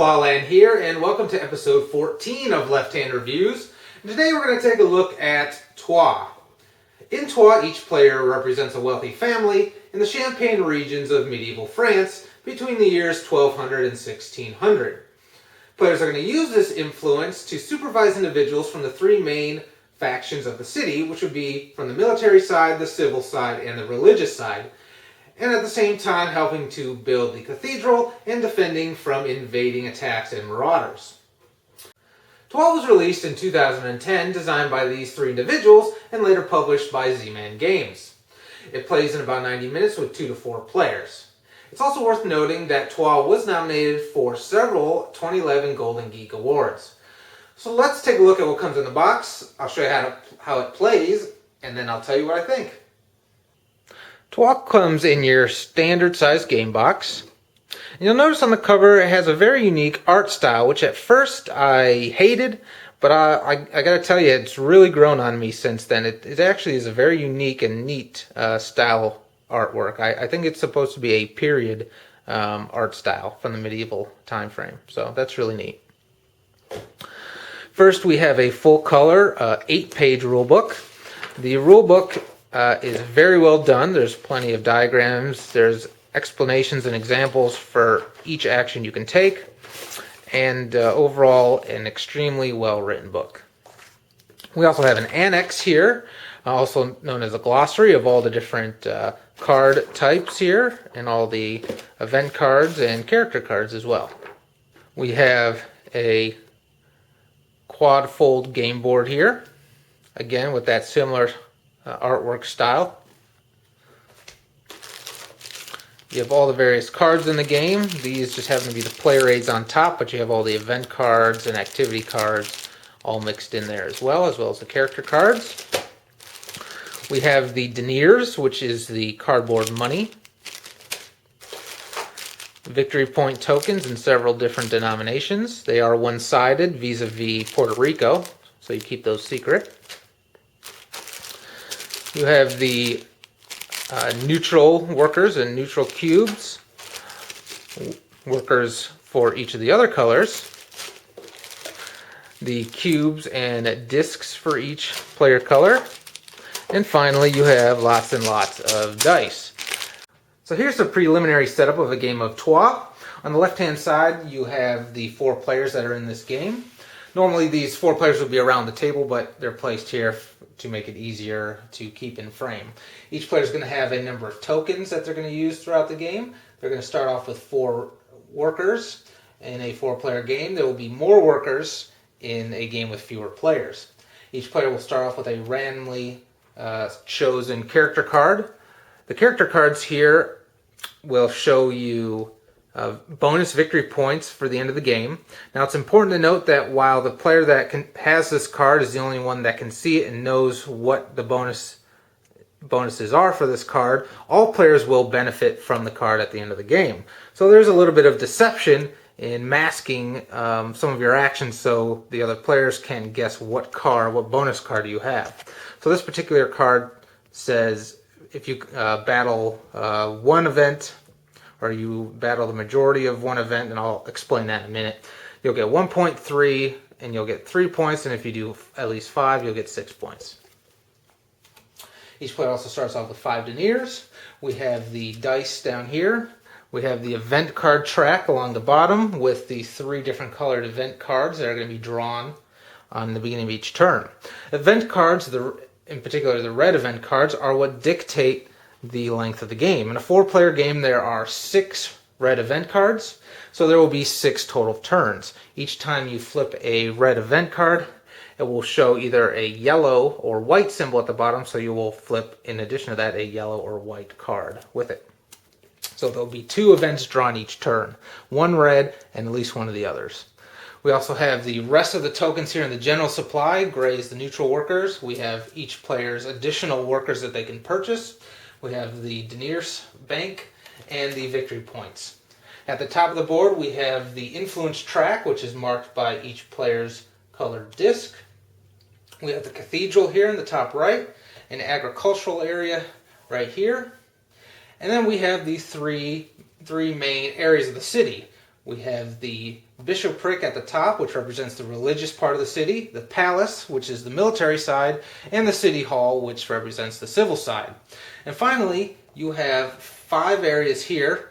Lawland here, and welcome to episode 14 of Left Hand Reviews. And today we're going to take a look at Troyes. In Troyes, each player represents a wealthy family in the Champagne regions of medieval France between the years 1200 and 1600. Players are going to use this influence to supervise individuals from the three main factions of the city, which would be from the military side, the civil side, and the religious side, and at the same time helping to build the cathedral and defending from invading attacks and marauders. Troyes was released in 2010, designed by these three individuals, and later published by Z-Man Games. It plays in about 90 minutes with 2 to 4 players. It's also worth noting that Troyes was nominated for several 2011 Golden Geek Awards. So let's take a look at what comes in the box. I'll show you how it plays, and then I'll tell you what I think. Troyes comes in your standard size game box. You'll notice on the cover it has a very unique art style, which at first I hated, but I gotta tell you, it's really grown on me since then. It actually is a very unique and neat style artwork. I think it's supposed to be a period art style from the medieval time frame, so that's really neat. First, we have a full color 8-page rulebook. The rulebook is very well done. There's plenty of diagrams, there's explanations and examples for each action you can take, and overall an extremely well written book. We also have an annex here, also known as a glossary of all the different card types here, and all the event cards and character cards as well. We have a quad fold game board here, again with that similar artwork style. You have all the various cards in the game. These just happen to be the player aids on top, but you have all the event cards and activity cards all mixed in there as well as the character cards. We have the deniers, which is the cardboard money. Victory point tokens in several different denominations. They are one-sided vis-a-vis Puerto Rico, so you keep those secret. You have the neutral workers and neutral cubes, workers for each of the other colors, the cubes and discs for each player color, and finally you have lots and lots of dice. So here's the preliminary setup of a game of Troyes. On the left hand side you have the 4 players that are in this game. Normally these 4 players would be around the table, but they're placed here to make it easier to keep in frame. Each player is going to have a number of tokens that they're going to use throughout the game. They're going to start off with 4 workers in a 4-player game. There will be more workers in a game with fewer players. Each player will start off with a randomly chosen character card. The character cards here will show you bonus victory points for the end of the game. Now it's important to note that while the player that has this card is the only one that can see it and knows what the bonuses are for this card, all players will benefit from the card at the end of the game. So there's a little bit of deception in masking some of your actions so the other players can guess what bonus card you have. So this particular card says if you battle one event, or you battle the majority of one event, and I'll explain that in a minute, you'll get 1.3 and you'll get 3 points, and if you do at least 5, you'll get 6 points. Each player also starts off with 5 deniers. We have the dice down here. We have the event card track along the bottom with the 3 different colored event cards that are going to be drawn on the beginning of each turn. Event cards, in particular the red event cards, are what dictate the length of the game. In a 4-player game there are 6 red event cards, so there will be 6 total turns. Each time you flip a red event card, it will show either a yellow or white symbol at the bottom, so you will flip, in addition to that, a yellow or white card with it. So there'll be 2 events drawn each turn, 1 red and at least 1 of the others. We also have the rest of the tokens here in the general supply. Gray is the neutral workers. We have each player's additional workers that they can purchase. We have the deniers bank and the victory points. At the top of the board we have the influence track, which is marked by each player's colored disc. We have the cathedral here in the top right, an agricultural area right here, and then we have the three main areas of the city. We have the bishopric at the top, which represents the religious part of the city, the palace, which is the military side, and the city hall, which represents the civil side. And finally, you have 5 areas here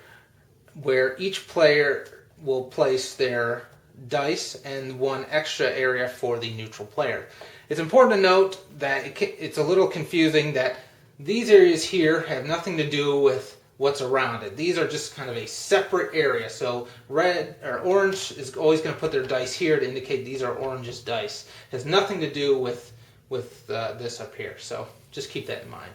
where each player will place their dice and 1 extra area for the neutral player. It's important to note that it's a little confusing that these areas here have nothing to do with what's around it. These are just kind of a separate area. So red or orange is always going to put their dice here to indicate these are orange's dice. It has nothing to do with this up here. So just keep that in mind.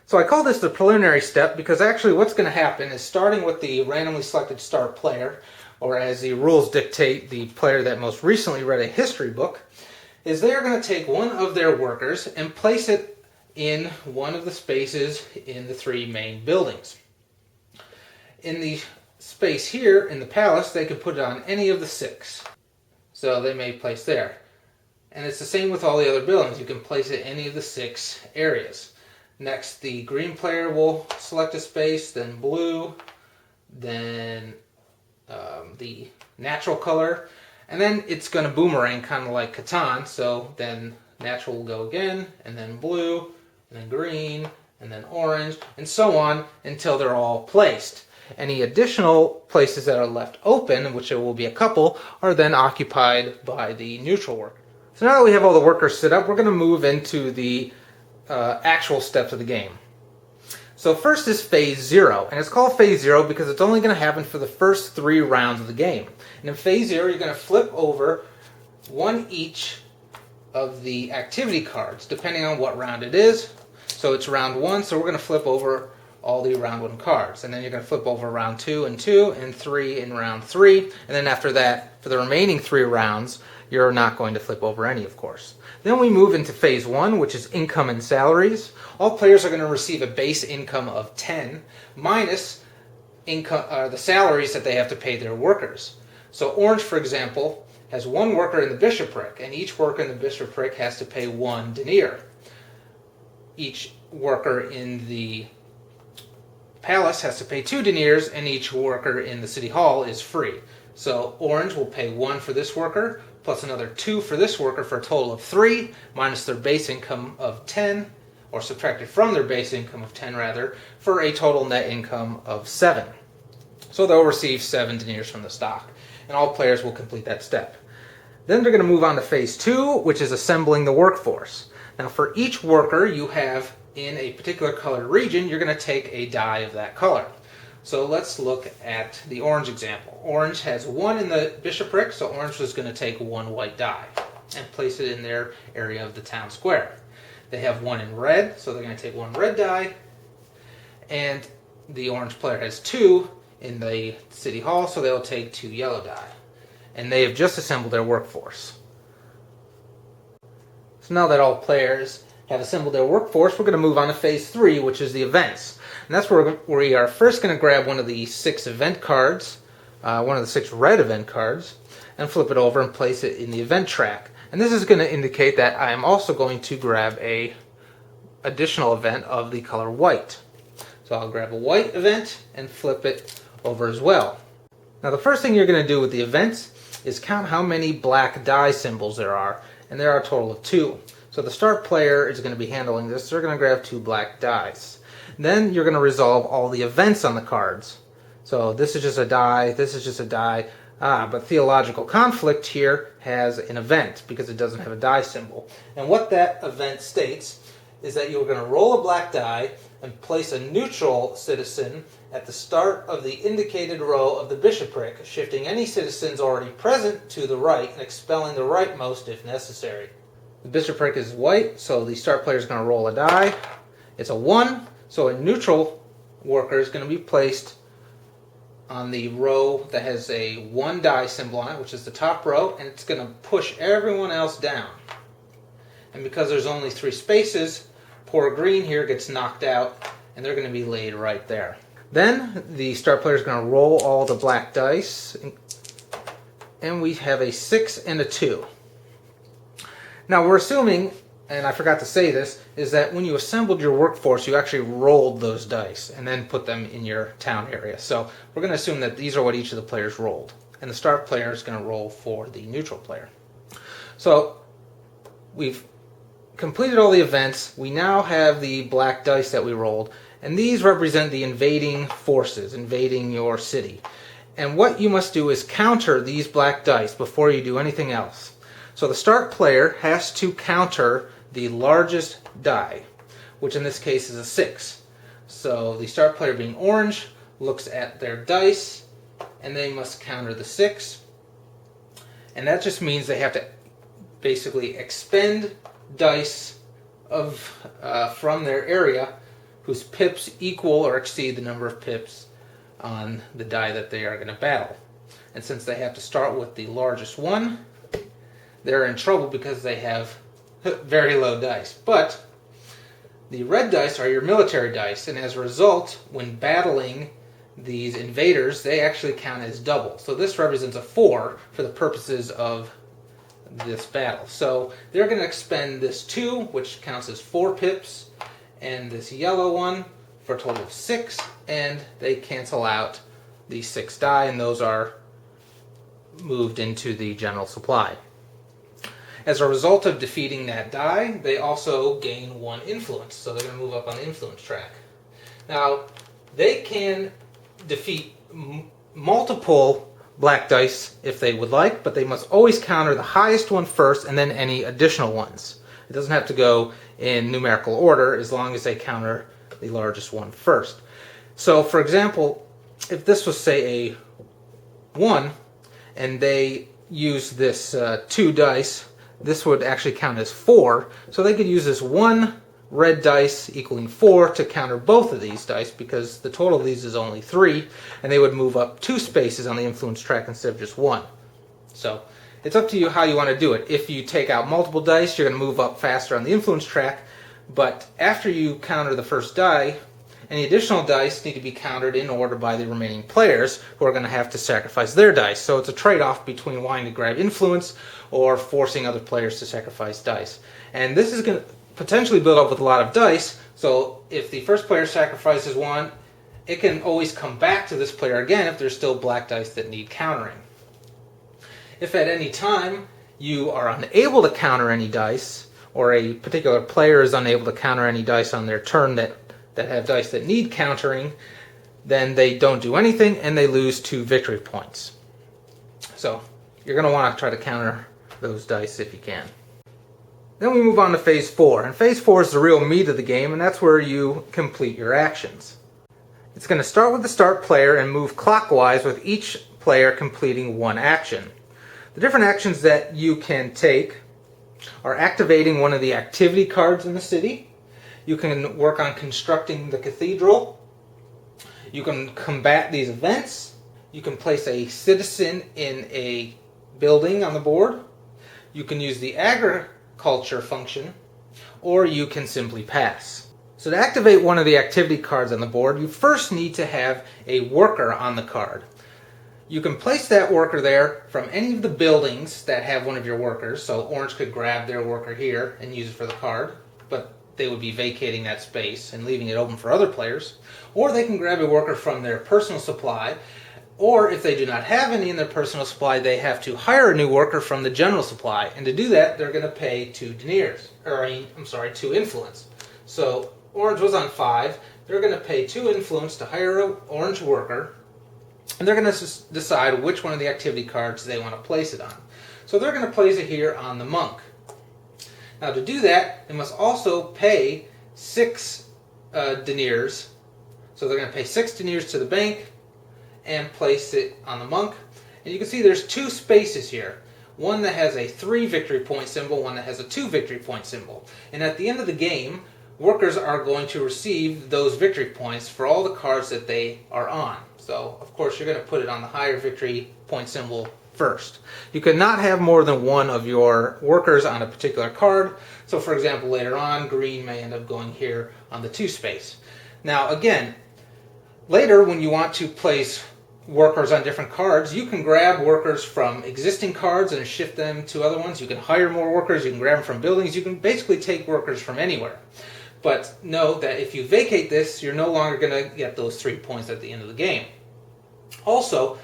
So I call this the preliminary step because actually what's going to happen is, starting with the randomly selected start player, or as the rules dictate, the player that most recently read a history book, is they are going to take one of their workers and place it in one of the spaces in the 3 main buildings. In the space here in the palace, they could put it on any of the 6. So they may place there. And it's the same with all the other buildings. You can place it in any of the 6 areas. Next, the green player will select a space, then blue, then the natural color, and then it's going to boomerang, kind of like Catan. So then natural will go again, and then blue, and then green, and then orange, and so on until they're all placed. Any additional places that are left open, which there will be a couple, are then occupied by the neutral worker. So now that we have all the workers set up, we're going to move into the actual steps of the game. So first is Phase 0, and it's called Phase 0 because it's only going to happen for the first 3 rounds of the game. And in Phase 0, you're going to flip over 1 each of the activity cards, depending on what round it is. So it's round 1, so we're going to flip over all the round 1 cards. And then you're going to flip over round 2 and 2, and 3 in round 3. And then after that, for the remaining 3 rounds, you're not going to flip over any, of course. Then we move into Phase 1, which is income and salaries. All players are going to receive a base income of 10, minus the salaries that they have to pay their workers. So Orange, for example, has 1 worker in the bishopric, and each worker in the bishopric has to pay 1 denier. Each worker in the palace has to pay 2 deniers, and each worker in the city hall is free. So Orange will pay 1 for this worker, plus another 2 for this worker, for a total of 3, minus their base income of 10, or subtracted from their base income of 10 rather, for a total net income of 7. So they'll receive 7 deniers from the stock, and all players will complete that step. Then they're going to move on to Phase 2, which is assembling the workforce. Now for each worker you have in a particular colored region, you're going to take a die of that color. So let's look at the orange example. Orange has 1 in the bishopric, so Orange is going to take 1 white die and place it in their area of the town square. They have 1 in red, so they're going to take 1 red die, and the orange player has 2 in the city hall, so they'll take 2 yellow die. And they have just assembled their workforce. So now that all players have assembled their workforce, we're going to move on to Phase 3, which is the events. And that's where we are first going to grab one of the 6 event cards, one of the 6 red event cards, and flip it over and place it in the event track. And this is going to indicate that I am also going to grab a additional event of the color white. So I'll grab a white event and flip it over as well. Now the first thing you're going to do with the events is count how many black die symbols there are, and there are a total of 2. So the start player is going to be handling this. They're going to grab 2 black dice. Then you're going to resolve all the events on the cards. So this is just a die, this is just a die. But Theological Conflict here has an event because it doesn't have a die symbol. And what that event states is that you're going to roll a black die and place a neutral citizen at the start of the indicated row of the bishopric, shifting any citizens already present to the right and expelling the rightmost if necessary. The bishopric is white, so the start player is going to roll a die. It's a 1, so a neutral worker is going to be placed on the row that has a 1 die symbol on it, which is the top row, and it's going to push everyone else down. And because there's only 3 spaces, poor green here gets knocked out, and they're going to be laid right there. Then the start player is going to roll all the black dice, and we have a 6 and a 2. Now we're assuming, and I forgot to say this, is that when you assembled your workforce, you actually rolled those dice and then put them in your town area. So we're going to assume that these are what each of the players rolled. and the start player is going to roll for the neutral player. So we've completed all the events. We now have the black dice that we rolled, and these represent the invading forces, invading your city. And what you must do is counter these black dice before you do anything else. So the start player has to counter the largest die, which in this case is a 6. So the start player, being orange, looks at their dice, and they must counter the 6. And that just means they have to basically expend dice from their area whose pips equal or exceed the number of pips on the die that they are going to battle. And since they have to start with the largest one, they're in trouble because they have very low dice. But the red dice are your military dice, and as a result, when battling these invaders, they actually count as double. So this represents a 4 for the purposes of this battle. So they're going to expend this 2, which counts as 4 pips, and this yellow one for a total of 6, and they cancel out the 6 die, and those are moved into the general supply. As a result of defeating that die, they also gain 1 influence, so they're going to move up on the influence track. Now, they can defeat multiple black dice if they would like, but they must always counter the highest one first and then any additional ones. It doesn't have to go in numerical order as long as they counter the largest one first. So, for example, if this was, say, a 1, and they use this 2 dice, this would actually count as 4. So they could use this 1 red dice equaling 4 to counter both of these dice, because the total of these is only 3, and they would move up 2 spaces on the influence track instead of just 1. So it's up to you how you want to do it. If you take out multiple dice, you're going to move up faster on the influence track, but after you counter the first die, any additional dice need to be countered in order by the remaining players, who are going to have to sacrifice their dice. So it's a trade-off between wanting to grab influence or forcing other players to sacrifice dice. And this is going to potentially build up with a lot of dice, so if the first player sacrifices 1, it can always come back to this player again if there's still black dice that need countering. If at any time you are unable to counter any dice, or a particular player is unable to counter any dice on their turn that have dice that need countering, then they don't do anything and they lose 2 victory points. So you're going to want to try to counter those dice if you can. Then we move on to Phase 4, and Phase 4 is the real meat of the game, and that's where you complete your actions. It's going to start with the start player and move clockwise with each player completing 1 action. The different actions that you can take are activating one of the activity cards in the city. You can work on constructing the cathedral. You can combat these events. You can place a citizen in a building on the board. You can use the agriculture function, or you can simply pass. So to activate one of the activity cards on the board, you first need to have a worker on the card. You can place that worker there from any of the buildings that have one of your workers. So orange could grab their worker here and use it for the card, but they would be vacating that space and leaving it open for other players. Or they can grab a worker from their personal supply, or if they do not have any in their personal supply, they have to hire a new worker from the general supply. And to do that, they're going to pay 2 deniers, or 2 influence. So orange was on 5. They're going to pay 2 influence to hire an orange worker, and they're going to decide which one of the activity cards they want to place it on. So they're going to place it here on the monk. Now to do that, they must also pay 6 deniers. So they're going to pay 6 deniers to the bank and place it on the monk. And you can see there's 2 spaces here. One that has a 3 victory point symbol, one that has a 2 victory point symbol. And at the end of the game, workers are going to receive those victory points for all the cards that they are on. So, of course, you're going to put it on the higher victory point symbol first. You cannot have more than one of your workers on a particular card. So, for example, later on, green may end up going here on the 2 space. Now, again, later when you want to place workers on different cards, you can grab workers from existing cards and shift them to other ones. You can hire more workers, you can grab them from buildings, you can basically take workers from anywhere. But know that if you vacate this, you're no longer going to get those 3 points at the end of the game. Also,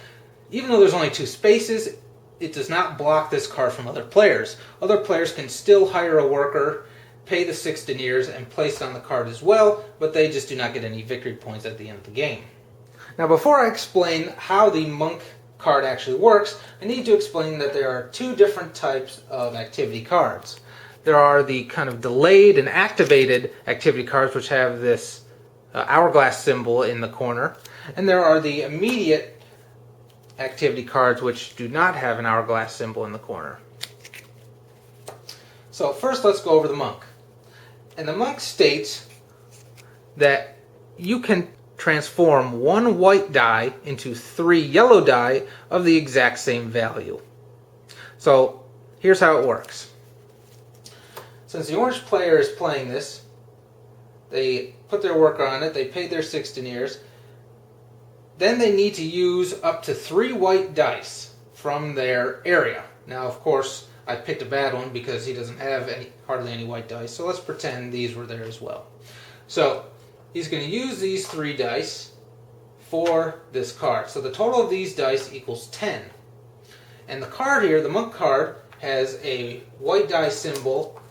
Even though there's only 2 spaces, it does not block this card from other players. Other players can still hire a worker, pay the 6 deniers, and place it on the card as well, but they just do not get any victory points at the end of the game. Now, before I explain how the monk card actually works, I need to explain that there are 2 different types of activity cards. There are the kind of delayed and activated activity cards, which have this hourglass symbol in the corner, and there are the immediate activity cards, which do not have an hourglass symbol in the corner. So first, let's go over the monk. And the monk states that you can transform 1 white die into 3 yellow die of the exact same value. So here's how it works. Since the orange player is playing this, they put their worker on it, they paid their 6 deniers, then they need to use up to 3 white dice from their area. Now, of course, I picked a bad one because he doesn't have hardly any white dice, so let's pretend these were there as well. So he's going to use these 3 dice for this card. So the total of these dice equals 10. And the card here, the monk card, has a white die symbol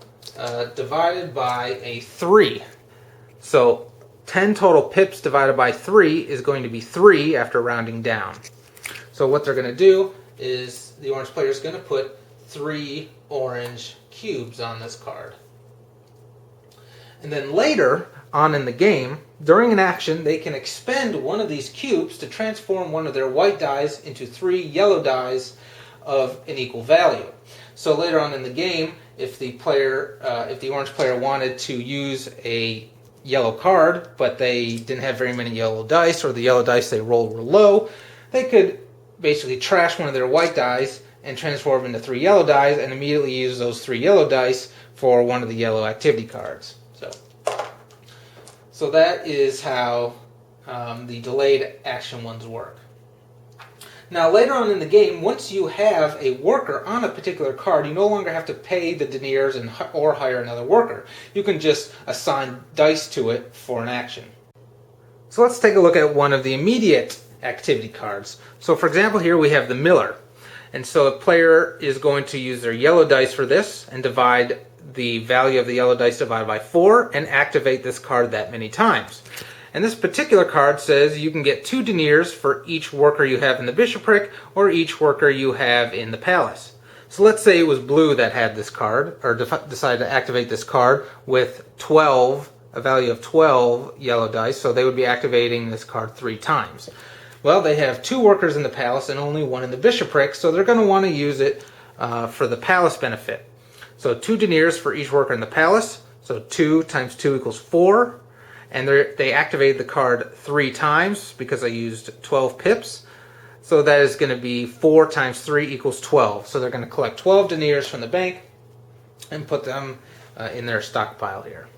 divided by a 3. So 10 total pips divided by 3 is going to be 3 after rounding down. So what they're going to do is the orange player is going to put 3 orange cubes on this card. And then later on in the game, during an action, they can expend one of these cubes to transform one of their white dies into 3 yellow dies of an equal value. So later on in the game, if the orange player wanted to use a yellow card, but they didn't have very many yellow dice, or the yellow dice they rolled were low, they could basically trash one of their white dice and transform into 3 yellow dice and immediately use those 3 yellow dice for one of the yellow activity cards. So that is how the delayed action ones work. Now later on in the game, once you have a worker on a particular card, you no longer have to pay the deniers or hire another worker. You can just assign dice to it for an action. So let's take a look at one of the immediate activity cards. So for example, here we have the miller. And so the player is going to use their yellow dice for this and divide the value of the yellow dice divided by 4 and activate this card that many times. And this particular card says you can get 2 deniers for each worker you have in the bishopric or each worker you have in the palace. So let's say it was blue that had this card, or decided to activate this card with a value of 12 yellow dice, so they would be activating this card 3 times. Well, they have 2 workers in the palace and only 1 in the bishopric, so they're going to want to use it for the palace benefit. So 2 deniers for each worker in the palace, so 2 times 2 equals 4. And they activated the card 3 times because I used 12 pips. So that is going to be 4 times 3 equals 12. So they're going to collect 12 deniers from the bank and put them in their stockpile here.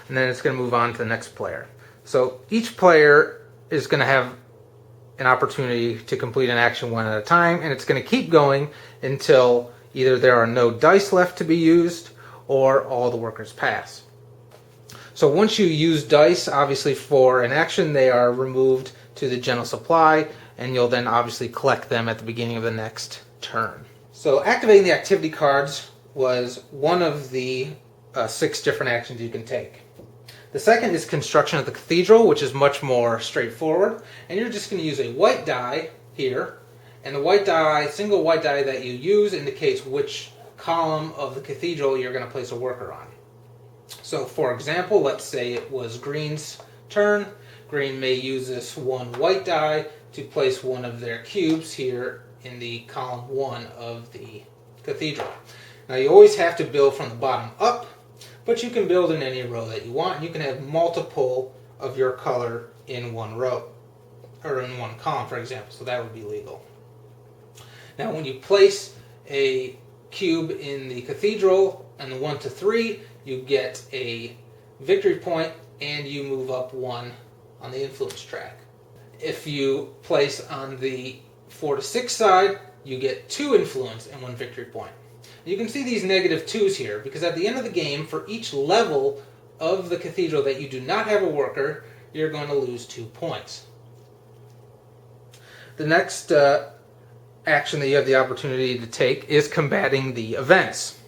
And then it's going to move on to the next player. So each player is going to have an opportunity to complete an action one at a time, and it's going to keep going until either there are no dice left to be used or all the workers pass. So once you use dice, obviously for an action, they are removed to the general supply, and you'll then obviously collect them at the beginning of the next turn. So activating the activity cards was one of the 6 different actions you can take. The second is construction of the cathedral, which is much more straightforward, and you're just going to use a white die here, and the white die, single white die that you use indicates which column of the cathedral you're going to place a worker on. So for example, let's say it was green's turn. Green may use this 1 white die to place one of their cubes here in the column 1 of the cathedral. Now you always have to build from the bottom up, but you can build in any row that you want. You can have multiple of your color in one row, or in one column, for example, so that would be legal. Now when you place a cube in the cathedral and the 1 to 3, you get a victory point and you move up 1 on the influence track. If you place on the 4 to 6 side, you get 2 influence and 1 victory point. You can see these negative 2s here because at the end of the game, for each level of the cathedral that you do not have a worker, you're going to lose 2 points. the next action that you have the opportunity to take is combating the events.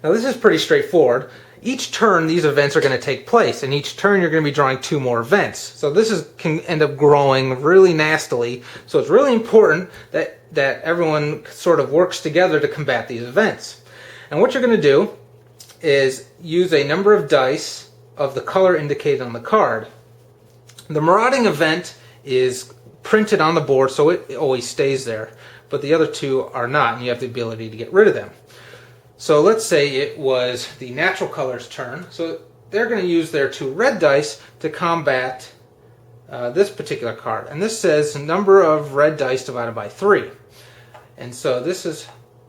Now this is pretty straightforward. Each turn these events are going to take place, and each turn you're going to be drawing 2 more events. So this can end up growing really nastily, so it's really important that everyone sort of works together to combat these events. And what you're going to do is use a number of dice of the color indicated on the card. The marauding event is printed on the board, so it always stays there, but the other 2 are not, and you have the ability to get rid of them. So let's say it was the natural color's turn, so they're going to use their 2 red dice to combat this particular card, and this says number of red dice divided by 3. And so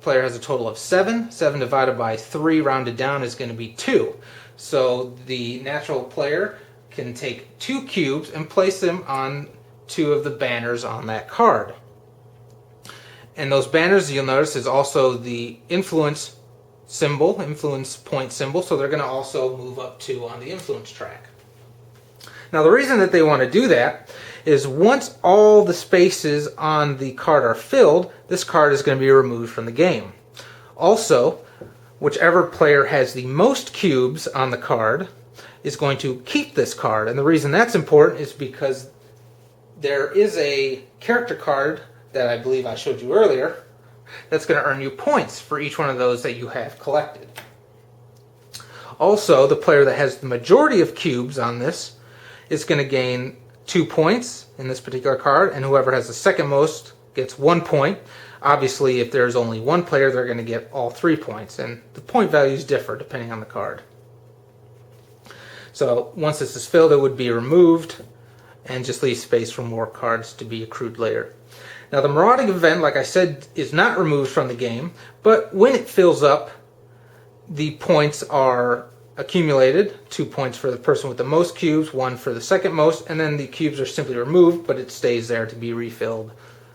player has a total of 7. 7 divided by 3 rounded down is going to be 2. So the natural player can take 2 cubes and place them on 2 of the banners on that card. And those banners, you'll notice, is also the influence point symbol, so they're going to also move up 2 on the influence track. Now the reason that they want to do that is once all the spaces on the card are filled, this card is going to be removed from the game. Also, whichever player has the most cubes on the card is going to keep this card, and the reason that's important is because there is a character card that I believe I showed you earlier that's going to earn you points for each one of those that you have collected. Also, the player that has the majority of cubes on this is going to gain 2 points in this particular card, and whoever has the second most gets 1 point. Obviously, if there's only one player, they're going to get all 3 points, and the point values differ depending on the card. So once this is filled, it would be removed and just leave space for more cards to be accrued later. Now the marauding event, like I said, is not removed from the game, but when it fills up, the points are accumulated. 2 points for the person with the most cubes, 1 for the second most, and then the cubes are simply removed, but it stays there to be refilled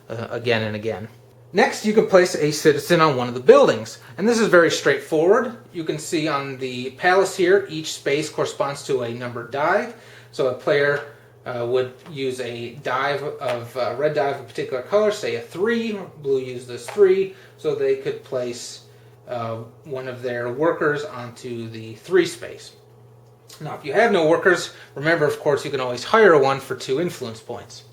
again and again. Next, you can place a citizen on one of the buildings, and this is very straightforward. You can see on the palace here, each space corresponds to a numbered die. So a player would use a red die of a particular color, say a 3. Blue used this 3, so they could place one of their workers onto the 3 space. Now, if you have no workers, remember, of course, you can always hire one for 2 influence points.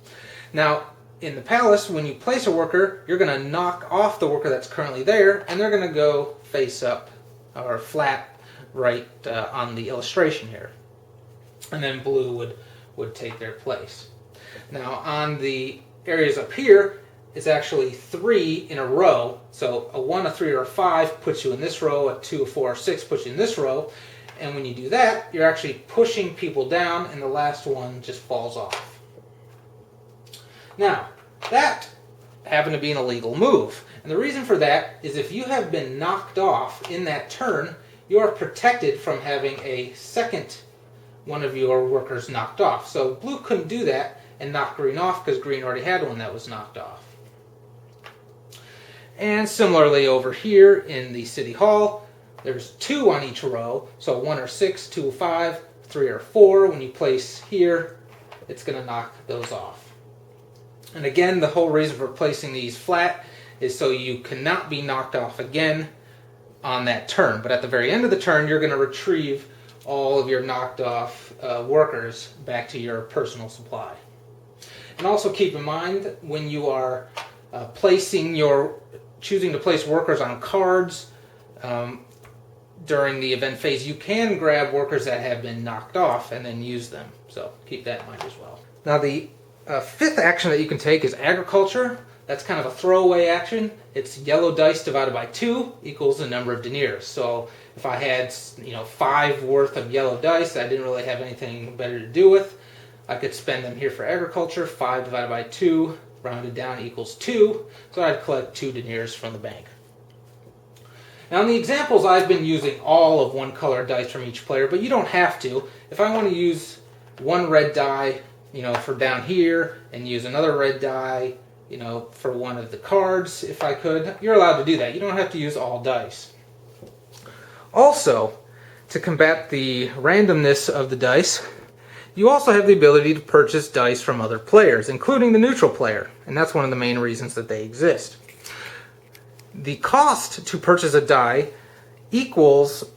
Now, in the palace, when you place a worker, you're going to knock off the worker that's currently there, and they're going to go face up or flat right on the illustration here. And then blue would take their place. Now on the areas up here, it's actually 3 in a row. So a 1, a 3, or a 5 puts you in this row, a 2, a 4, or 6 puts you in this row. And when you do that, you're actually pushing people down, and the last one just falls off. Now, that happened to be an illegal move. And the reason for that is if you have been knocked off in that turn, you are protected from having a second one of your workers knocked off. So blue couldn't do that and knock green off because green already had one that was knocked off. And similarly over here in the City Hall, there's 2 on each row. So 1 or 6, 2 or 5, 3 or 4. When you place here, it's going to knock those off. And again, the whole reason for placing these flat is so you cannot be knocked off again on that turn. But at the very end of the turn, you're going to retrieve all of your knocked off workers back to your personal supply. And also keep in mind, when you are choosing to place workers on cards during the event phase, you can grab workers that have been knocked off and then use them. So keep that in mind as well. Now the 5th action that you can take is agriculture. That's kind of a throwaway action. It's yellow dice divided by 2 equals the number of deniers. So if I had 5 worth of yellow dice that I didn't really have anything better to do with, I could spend them here for agriculture. 5 divided by 2 rounded down equals 2. So I'd collect 2 deniers from the bank. Now in the examples, I've been using all of one color dice from each player, but you don't have to. If I want to use one red die, for down here, and use another red die, for one of the cards, if I could, you're allowed to do that. You don't have to use all dice. Also, to combat the randomness of the dice, You also have the ability to purchase dice from other players, including the neutral player, and that's one of the main reasons that they exist. The cost to purchase a die equals,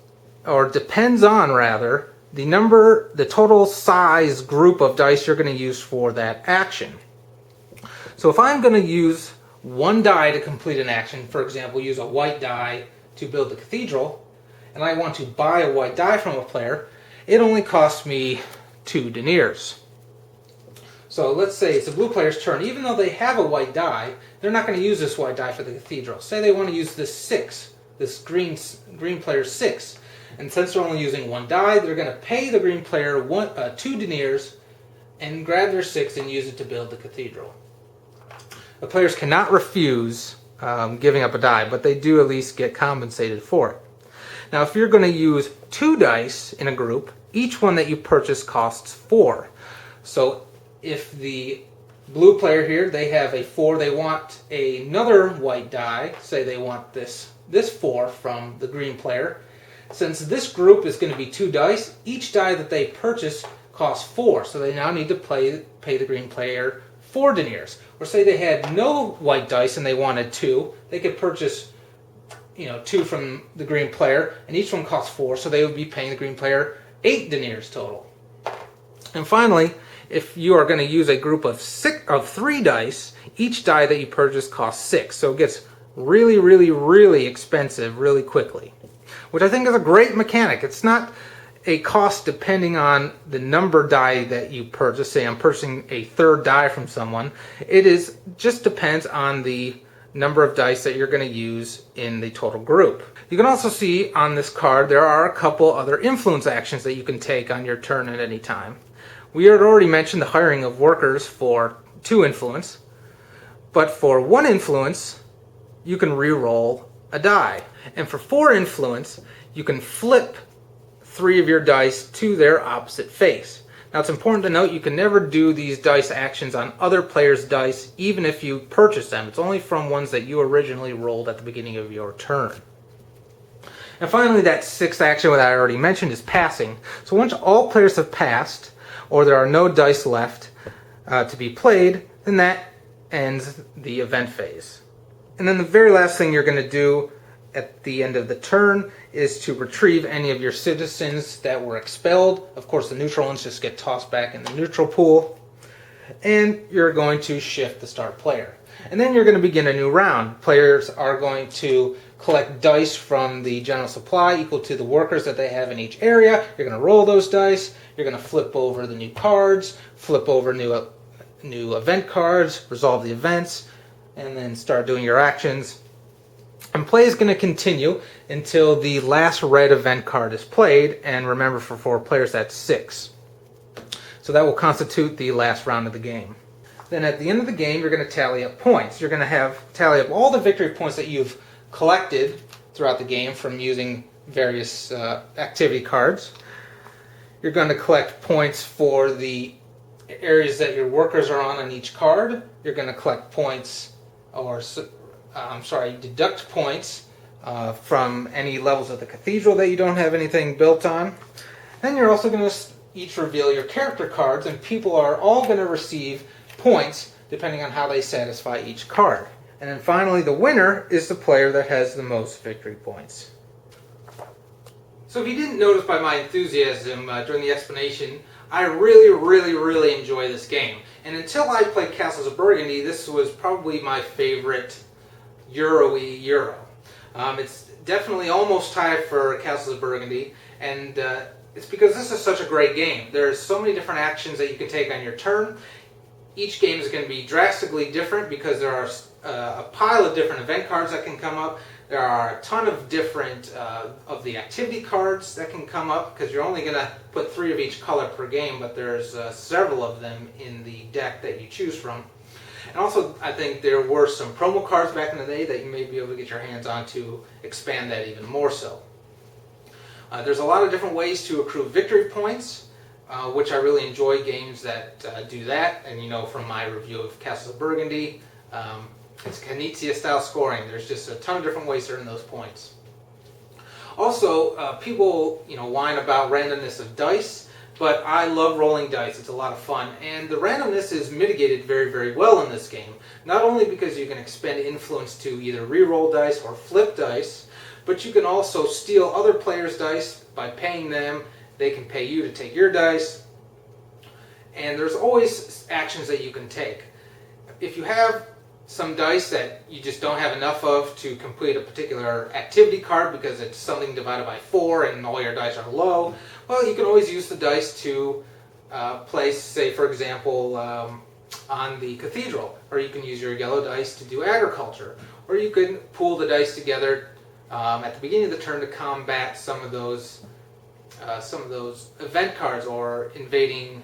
or depends on rather, the total size group of dice you're going to use for that action. So if I'm going to use one die to complete an action, for example, use a white die to build the cathedral, and I want to buy a white die from a player, it only costs me 2 deniers. So let's say it's a blue player's turn. Even though they have a white die, they're not going to use this white die for the cathedral. Say they want to use this 6, this green player's 6. And since they're only using one die, they're going to pay the green player 2 deniers and grab their 6 and use it to build the cathedral. The players cannot refuse giving up a die, but they do at least get compensated for it. Now, if you're going to use 2 dice in a group, each one that you purchase costs 4. So if the blue player here, they have a 4, they want another white die, say they want this 4 from the green player. Since this group is going to be 2 dice, each die that they purchase costs 4, so they now need to pay the green player 4 deniers. Or say they had no white dice and they wanted 2, they could purchase 2 from the green player, and each one costs 4, so they would be paying the green player 8 deniers total. And finally, if you are going to use a group of 3 dice, each die that you purchase costs 6, so it gets really, really, really expensive really quickly, which I think is a great mechanic. It's not a cost depending on the number die that you purchase. Say I'm purchasing a 3rd die from someone. It just depends on the number of dice that you're going to use in the total group. You can also see on this card there are a couple other influence actions that you can take on your turn at any time. We had already mentioned the hiring of workers for 2 influence, but for 1 influence you can re-roll a die, and for 4 influence you can flip 3 of your dice to their opposite face. Now it's important to note you can never do these dice actions on other players' dice even if you purchase them. It's only from ones that you originally rolled at the beginning of your turn. And finally, that 6th action that I already mentioned is passing. So once all players have passed, or there are no dice left to be played, then that ends the event phase. And then the very last thing you're going to do at the end of the turn is to retrieve any of your citizens that were expelled. Of course, the neutral ones just get tossed back in the neutral pool. And you're going to shift the start player. And then you're going to begin a new round. Players are going to collect dice from the general supply equal to the workers that they have in each area. You're going to roll those dice. You're going to flip over the new cards, flip over new event cards, resolve the events, and then start doing your actions. And play is going to continue until the last red event card is played, and remember, for 4 players that's 6. So that will constitute the last round of the game. Then at the end of the game you're going to tally up points. You're going to tally up all the victory points that you've collected throughout the game from using various activity cards. You're going to collect points for the areas that your workers are on each card. You're going to collect points, deduct points from any levels of the cathedral that you don't have anything built on. Then you're also going to each reveal your character cards, and people are all going to receive points depending on how they satisfy each card. And then finally, the winner is the player that has the most victory points. So if you didn't notice by my enthusiasm during the explanation, I really, really, really enjoy this game. And until I played Castles of Burgundy, this was probably my favorite Euro-y Euro. It's definitely almost tied for Castles of Burgundy, and it's because this is such a great game. There's so many different actions that you can take on your turn. Each game is going to be drastically different because there are a pile of different event cards that can come up. There are a ton of different of the activity cards that can come up, because you're only going to put 3 of each color per game, but there's several of them in the deck that you choose from. And also, I think there were some promo cards back in the day that you may be able to get your hands on to expand that even more so. There's a lot of different ways to accrue victory points, which I really enjoy games that do that. And from my review of Castles of Burgundy, it's Knizia style scoring. There's just a ton of different ways to earn those points. Also, people whine about randomness of dice, but I love rolling dice. It's a lot of fun, and the randomness is mitigated very, very well in this game. Not only because you can expend influence to either re-roll dice or flip dice, but you can also steal other players' dice by paying them. They can pay you to take your dice, and there's always actions that you can take. If you have some dice that you just don't have enough of to complete a particular activity card because it's something divided by 4 and all your dice are low, well, you can always use the dice to place, say, for example, on the cathedral, or you can use your yellow dice to do agriculture, or you can pool the dice together at the beginning of the turn to combat some of those event cards or invading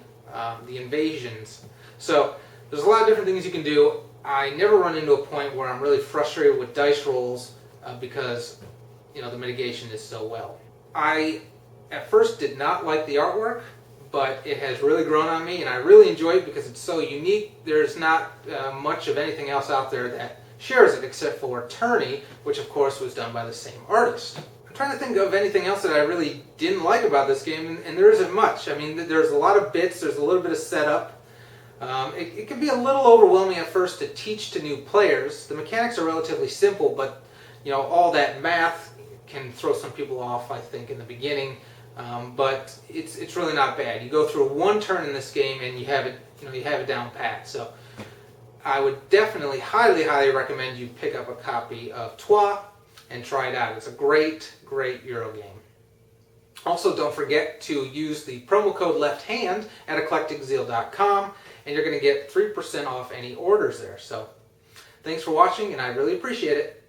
the invasions. So there's a lot of different things you can do. I never run into a point where I'm really frustrated with dice rolls because the mitigation is so well. I at first did not like the artwork, but it has really grown on me, and I really enjoy it because it's so unique. There's not much of anything else out there that shares it except for Tourney, which of course was done by the same artist. I'm trying to think of anything else that I really didn't like about this game, and there isn't much. I mean, there's a lot of bits, there's a little bit of setup. It can be a little overwhelming at first to teach to new players. The mechanics are relatively simple, but all that math can throw some people off, I think, in the beginning. But it's really not bad. You go through one turn in this game and you have it down pat. So I would definitely highly recommend you pick up a copy of Troyes and try it out. It's a great Euro game. Also, don't forget to use the promo code LEFTHAND at eclecticzeal.com, and you're going to get 3% off any orders there. So thanks for watching, and I really appreciate it.